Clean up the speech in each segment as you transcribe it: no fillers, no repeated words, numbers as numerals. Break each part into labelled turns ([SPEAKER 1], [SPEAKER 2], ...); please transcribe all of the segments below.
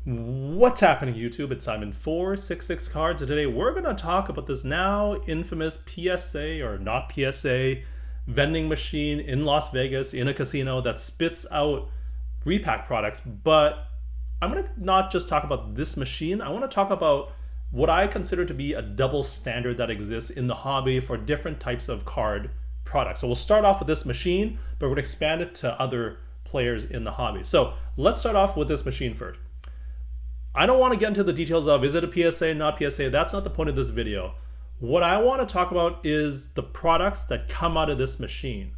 [SPEAKER 1] What's happening, YouTube? It's Simon466cards, and today we're going to talk about this now infamous PSA or not PSA vending machine in Las Vegas in a casino that spits out repack products. But I'm going to not just talk about this machine. I want to talk about what I consider to be a double standard that exists in the hobby for different types of card products. So we'll start off with this machine, but we're going to expand it to other players in the hobby. So let's start off with this machine first. I don't want to get into the details of is it a PSA, not PSA. That's not the point of this video. What I want to talk about is the products that come out of this machine.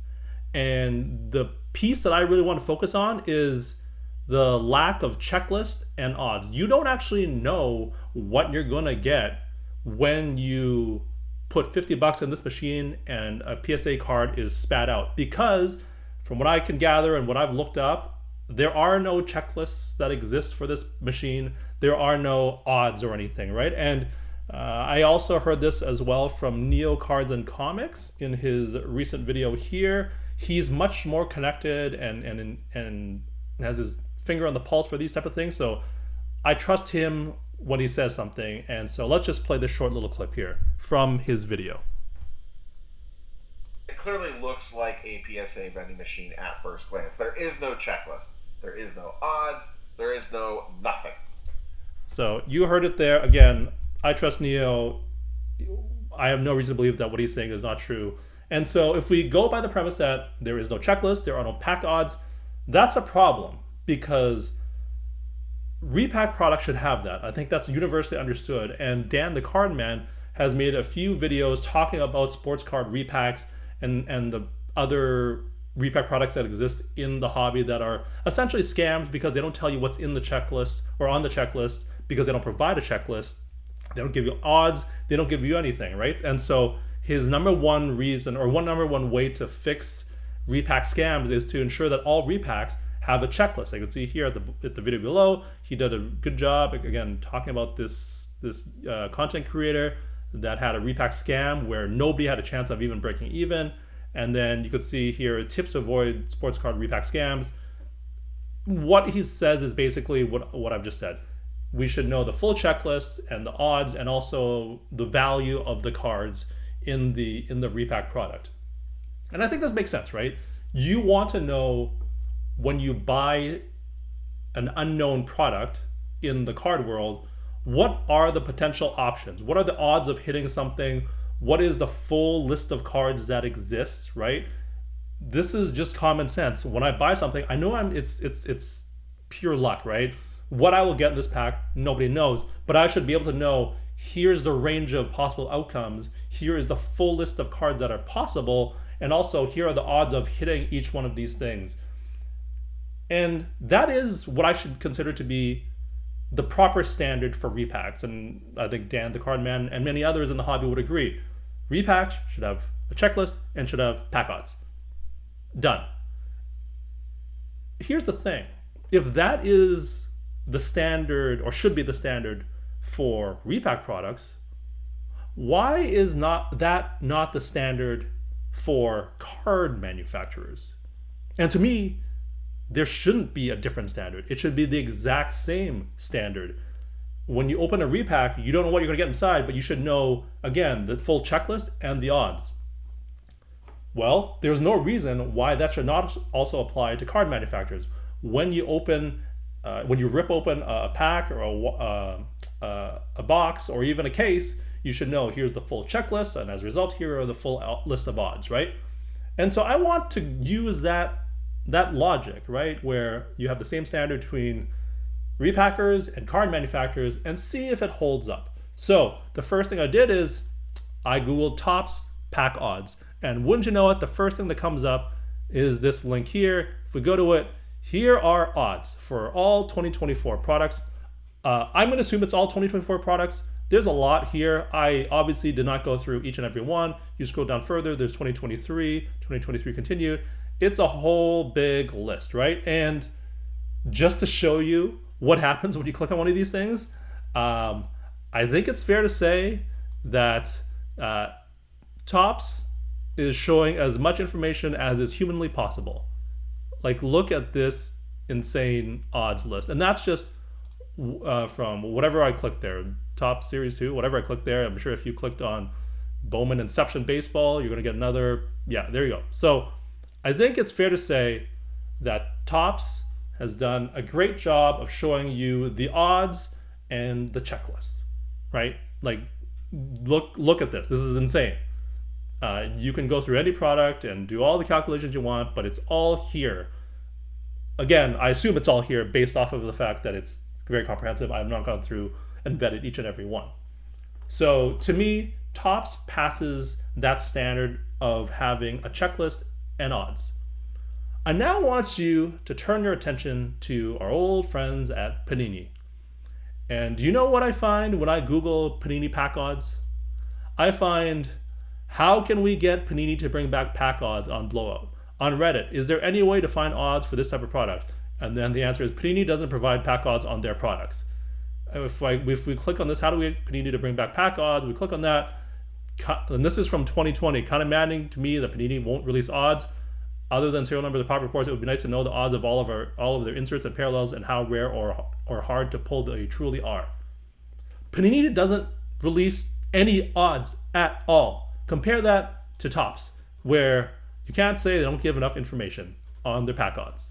[SPEAKER 1] And the piece that I really want to focus on is the lack of checklist and odds. You don't actually know what you're going to get when you put 50 bucks in this machine and a PSA card is spat out, because from what I can gather and what I've looked up, there are no checklists that exist for this machine. There are no odds or anything, right? And I also heard this as well from Neo Cards and Comics in his recent video here. He's much more connected and has his finger on the pulse for these type of things. So I trust him when he says something. And so let's just play this short little clip here from his video.
[SPEAKER 2] It clearly looks like a PSA vending machine at first glance. There is no checklist. There is no odds. There is no nothing.
[SPEAKER 1] So you heard it there. Again, I trust Neo. I have no reason to believe that what he's saying is not true. And so if we go by the premise that there is no checklist, there are no pack odds, that's a problem, because repack products should have that. I think that's universally understood. And Dan the Card Man has made a few videos talking about sports card repacks and the other repack products that exist in the hobby that are essentially scams because they don't tell you what's in the checklist or on the checklist, because they don't provide a checklist. They don't give you odds. They don't give you anything, right? And so his number one reason, or number one way to fix repack scams, is to ensure that all repacks have a checklist. I can see here at the video below, he did a good job, again, talking about this content creator that had a repack scam where nobody had a chance of even breaking even. And then you could see here tips to avoid sports card repack scams. What he says is basically what I've just said. We should know the full checklist and the odds and also the value of the cards in the repack product. And I think this makes sense, right? You want to know when you buy an unknown product in the card world, what are the potential options? What are the odds of hitting something? What is the full list of cards that exists, right? This is just common sense. When I buy something, I know it's pure luck, right? What I will get in this pack, nobody knows, but I should be able to know here's the range of possible outcomes. Here is the full list of cards that are possible, and also here are the odds of hitting each one of these things. And that is what I should consider to be the proper standard for repacks. And I think Dan the Card Man and many others in the hobby would agree. Repacks should have a checklist and should have pack odds. Done. Here's the thing. If that is the standard, or should be the standard for repack products, why is not the standard for card manufacturers? And to me, there shouldn't be a different standard. It should be the exact same standard. When you open a repack, you don't know what you're going to get inside, but you should know, again, the full checklist and the odds. Well, there's no reason why that should not also apply to card manufacturers. When you rip open a pack or a box or even a case, you should know here's the full checklist, and as a result, here are the full list of odds, right? And so I want to use that logic, right, where you have the same standard between repackers and card manufacturers, and see if it holds up. So the first thing I did is I googled Topps pack odds, and wouldn't you know it, the first thing that comes up is this link here. If we go to it, here are odds for all 2024 products. I'm going to assume it's all 2024 products. There's a lot here. I obviously did not go through each and every one. You scroll down further, there's 2023, 2023 continued. It's a whole big list, right? And just to show you what happens when you click on one of these things, I think it's fair to say that Topps is showing as much information as is humanly possible. Like, look at this insane odds list. And that's just from whatever I clicked there, top series 2, whatever I clicked there. I'm sure if you clicked on Bowman Inception Baseball, you're going to get another. Yeah, there you go. So I think it's fair to say that Topps has done a great job of showing you the odds and the checklist, right? Like, look at this. This is insane. You can go through any product and do all the calculations you want, but it's all here. Again, I assume it's all here based off of the fact that it's very comprehensive. I've not gone through and vetted each and every one. So to me, Topps passes that standard of having a checklist and odds. I now want you to turn your attention to our old friends at Panini. And do you know what I find when I Google Panini pack odds? I find, how can we get Panini to bring back pack odds on Blowout? On Reddit, is there any way to find odds for this type of product? And then the answer is Panini doesn't provide pack odds on their products. If we click on this, how do we get Panini to bring back pack odds? We click on that, and this is from 2020. Kind of maddening to me that Panini won't release odds other than serial number of the pop reports. It would be nice to know the odds of all of their inserts and parallels and how rare or hard to pull they truly are. Panini doesn't release any odds at all. Compare that to Topps, where you can't say they don't give enough information on their pack odds.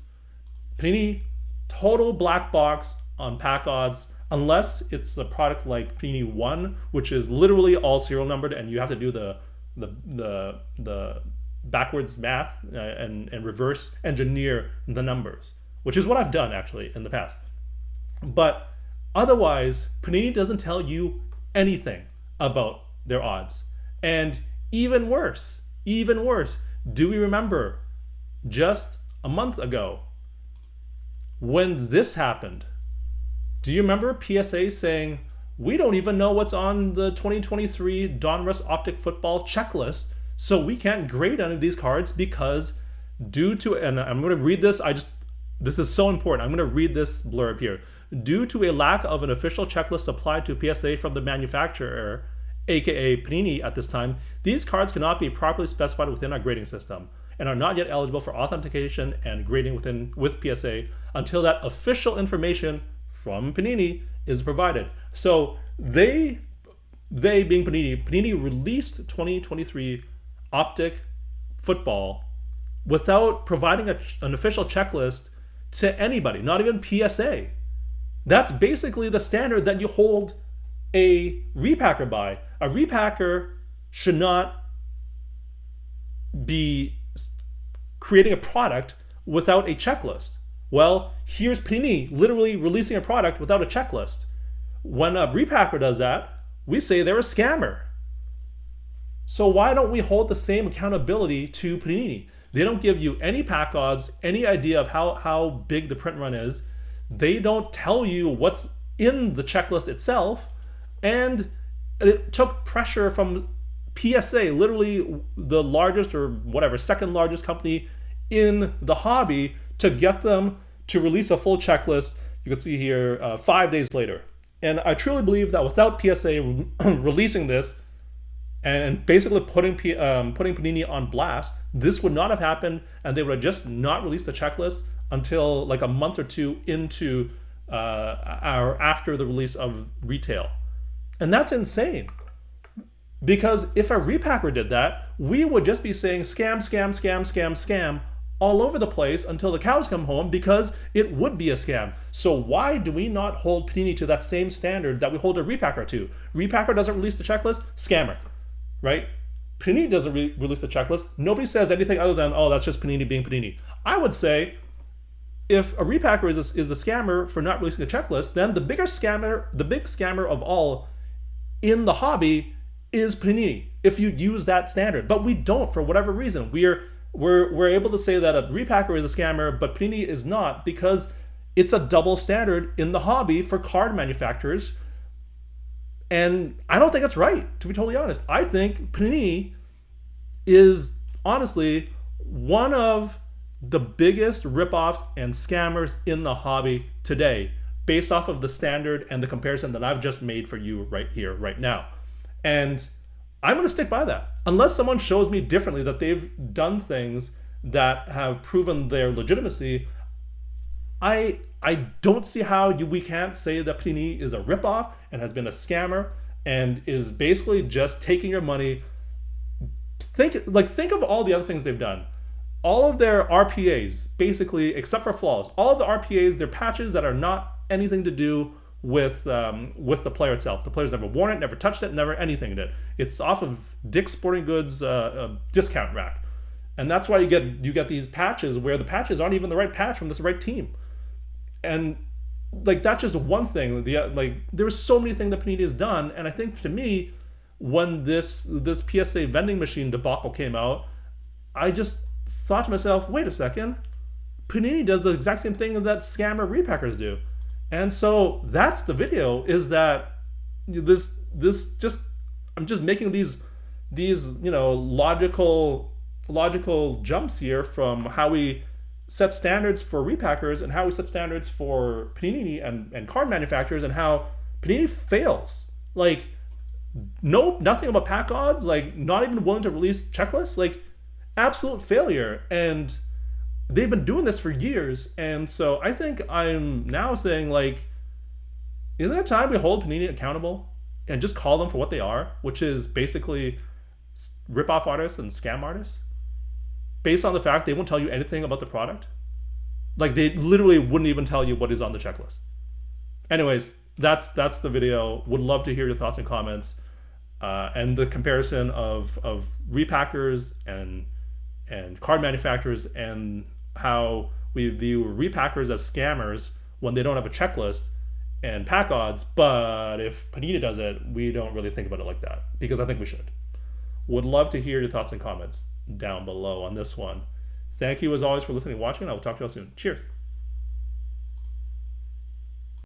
[SPEAKER 1] Panini, total black box on pack odds, unless it's a product like Panini One, which is literally all serial numbered, and you have to do the backwards math and reverse engineer the numbers, which is what I've done actually in the past. But otherwise, Panini doesn't tell you anything about their odds. And even worse, do we remember just a month ago when this happened? Do you remember PSA saying, we don't even know what's on the 2023 Donruss Optic Football checklist, so we can't grade any of these cards because due to, and I'm going to read this, this is so important. I'm going to read this blurb here. Due to a lack of an official checklist supplied to PSA from the manufacturer, aka Panini at this time, these cards cannot be properly specified within our grading system and are not yet eligible for authentication and grading with PSA until that official information from Panini is provided. So they being Panini released 2023 Optic Football without providing an official checklist to anybody, not even PSA. That's basically the standard that you hold a repacker by. A repacker should not be creating a product without a checklist. Well, here's Panini literally releasing a product without a checklist. When a repacker does that, we say they're a scammer. So why don't we hold the same accountability to Panini? They don't give you any pack odds, any idea of how big the print run is. They don't tell you what's in the checklist itself. And it took pressure from PSA, literally the largest or whatever, second largest company in the hobby, to get them to release a full checklist. You can see here 5 days later. And I truly believe that without PSA releasing this and basically putting Panini on blast, this would not have happened, and they would have just not released the checklist until like a month or two into after the release of retail. And that's insane. Because if a repacker did that, we would just be saying scam, scam, scam, scam, scam all over the place until the cows come home, because it would be a scam. So why do we not hold Panini to that same standard that we hold a repacker to? Repacker doesn't release the checklist, scammer, right? Panini doesn't release the checklist. Nobody says anything other than, oh, that's just Panini being Panini. I would say if a repacker is a scammer for not releasing a checklist, then the big scammer of all in the hobby is Panini, if you use that standard. But we don't, for whatever reason. We're able to say that a repacker is a scammer, but Panini is not, because it's a double standard in the hobby for card manufacturers. And I don't think it's right, to be totally honest. I think Panini is honestly one of the biggest ripoffs and scammers in the hobby today, based off of the standard and the comparison that I've just made for you right here, right now. And I'm going to stick by that. Unless someone shows me differently, that they've done things that have proven their legitimacy, I I don't see how we can't say that Panini is a ripoff and has been a scammer and is basically just taking your money. Think of all the other things they've done. All of their RPAs, basically, except for flaws, all of the RPAs, they're patches that are not anything to do with the player itself. The player's never worn it, never touched it, never anything in it. It's off of Dick's Sporting Goods discount rack, and that's why you get these patches where the patches aren't even the right patch from this right team. And like that's just one thing. There's so many things that Panini has done, and I think to me, when this PSA vending machine debacle came out, I just thought to myself, wait a second, Panini does the exact same thing that scammer repackers do. And so that's the video, is that this just I'm just making these logical jumps here from how we set standards for repackers and how we set standards for Panini and card manufacturers, and how Panini fails. Like nothing about pack odds, like not even willing to release checklists, like absolute failure. And they've been doing this for years. And so I think I'm now saying, like, isn't it time we hold Panini accountable and just call them for what they are, which is basically rip-off artists and scam artists, based on the fact they won't tell you anything about the product. Like they literally wouldn't even tell you what is on the checklist. Anyways, that's the video. Would love to hear your thoughts and comments, and the comparison of repackers and card manufacturers, and how we view repackers as scammers when they don't have a checklist, and pack odds. But if Panini does it, we don't really think about it like that, because I think we should. Would love to hear your thoughts and comments down below on this one. Thank you as always for listening and watching. I will talk to you all soon. Cheers.